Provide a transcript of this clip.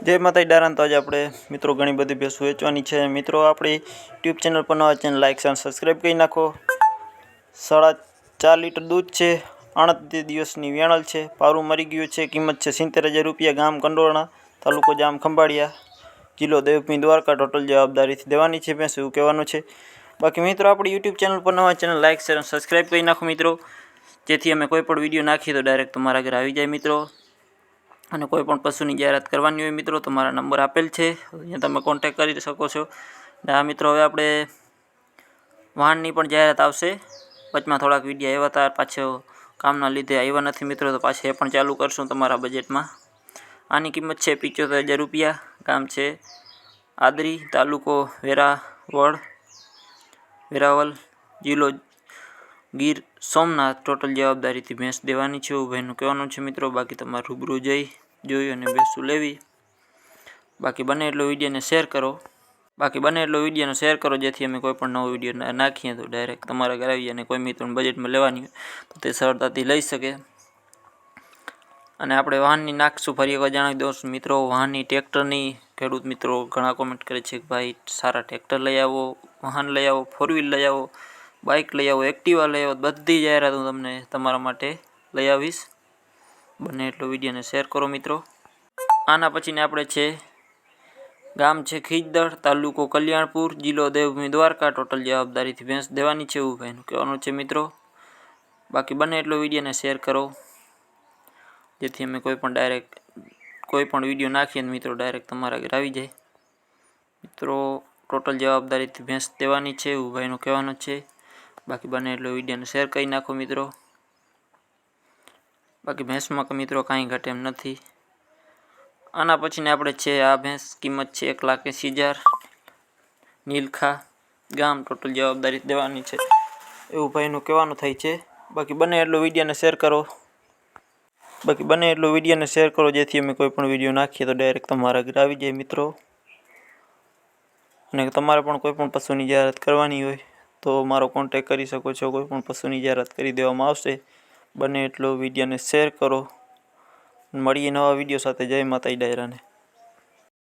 जय माता डायरा। तो आज આપણે મિત્રો ઘણી બધી ભેંસો વેચવાની છે। મિત્રો આપણી યુટ્યુબ ચેનલ પર નવા ચેનલ લાઈક અને સબસ્ક્રાઇબ કરી નાખો। 4.5 લીટર દૂધ છે, 38 દિવસની વેણલ છે, પારું મરી ગયું છે। કિંમત છે 70000 રૂપિયા। ગામ કંડોરણા, તાલુકો જામ ખંભાળિયા, જિલ્લો દેવભૂમિ દ્વારકા। ટોટલ જવાબદારીથી દેવાની છે ભેંસ એવું કહેવાનું છે। બાકી મિત્રો આપણી યુટ્યુબ ચેનલ પર નવા ચેનલ લાઈક અને સબસ્ક્રાઇબ કરી નાખો મિત્રો, જેથી અમે કોઈ પણ વિડીયો નાખીએ તો ડાયરેક્ટ તમારા ઘરે આવી જાય મિત્રો। અને કોઈ પણ પશુની જાહેરાત કરવાની હોય મિત્રો તો મારા નંબર આપેલ છે, અહીંયા તમે કોન્ટેક્ટ કરી શકો છો। ને આ મિત્રો હવે આપણે વાહનની પણ જાહેરાત આવશે। વચમાં થોડાક વિડીયો આવ્યા હતા, પાછો કામના લીધે આવ્યા નથી મિત્રો, તો પાછા એ પણ ચાલુ કરશું તમારા બજેટમાં। આની કિંમત છે 75000 રૂપિયા। ગામ છે આદરી, તાલુકો વેરાવળ, જિલ્લો ગીર સોમનાથ। ટોટલ જવાબદારીથી ભેંસ દેવાની છે એવું ભાઈનું કહેવાનું છે મિત્રો। બાકી તમારે રૂબરૂ જોઈ અને ભેંસું લેવી। બાકી બને એટલો વિડીયોને શેર કરો, જેથી અમે કોઈ પણ નવો વિડીયો નાખીએ તો ડાયરેક્ટ તમારા ઘરે આવી અને કોઈ મિત્રોને બજેટમાં લેવાની હોય તો તે સરળતાથી લઈ શકે। અને આપણે વાહનની નાખશું ફરી એકવાર જણાવી દઉં મિત્રો, વાહનની ટ્રેક્ટરની ખેડૂત મિત્રો ઘણા કોમેન્ટ કરે છે કે ભાઈ સારા ટ્રેક્ટર લઈ આવો, વાહન લઈ આવો, 4 વ્હીલ લઈ આવો, બાઇક લઈ આવો, એક્ટિવા લઈ આવો, બધી જાહેરાત હું તમને તમારા માટે લઈ આવીશ। બને એટલો વિડીયોને શેર કરો મિત્રો। આના પછીને આપણે છે ગામ છે ખીજદળ, તાલુકો કલ્યાણપુર, જિલ્લો દેવભૂમિ દ્વારકા। ટોટલ જવાબદારીથી ભેંસ દેવાની છે એવું ભાઈનું કહેવાનું છે મિત્રો। બાકી બને એટલો વિડીયોને શેર કરો, જેથી અમે કોઈ પણ વિડીયો નાખીએ મિત્રો ડાયરેક્ટ તમારા ઘરે આવી જાય મિત્રો। ટોટલ જવાબદારીથી ભેંસ દેવાની છે એવું ભાઈનું કહેવાનું છે। બાકી બને એટલો વિડીયોને શેર કરી નાખો મિત્રો। બાકી ભેંસમાં મિત્રો કાંઈ ઘટે એમ નથી। આના પછીને આપણે છે આ ભેંસ, કિંમત છે 1,80,000, નીલખા ગામ। ટોટલ જવાબદારી દેવાની છે એવું ભાઈનું કહેવાનું થાય છે। બાકી બને એટલો વિડીયોને શેર કરો, જેથી અમે કોઈ પણ વિડીયો નાખીએ તો ડાયરેક્ટ તમારા ઘરે આવી જાય મિત્રો। અને તમારે પણ કોઈ પણ પશુની જાહેરાત કરવાની હોય તો મારો કોન્ટેક્ટ કરી શકો છો, કોઈ પણ પશુની જાહેરાત કરી દેવામાં આવશે। બને એટલો વિડીયોને શેર કરો। મળીએ નવા વિડીયો સાથે। જય માતા ડાયરાને।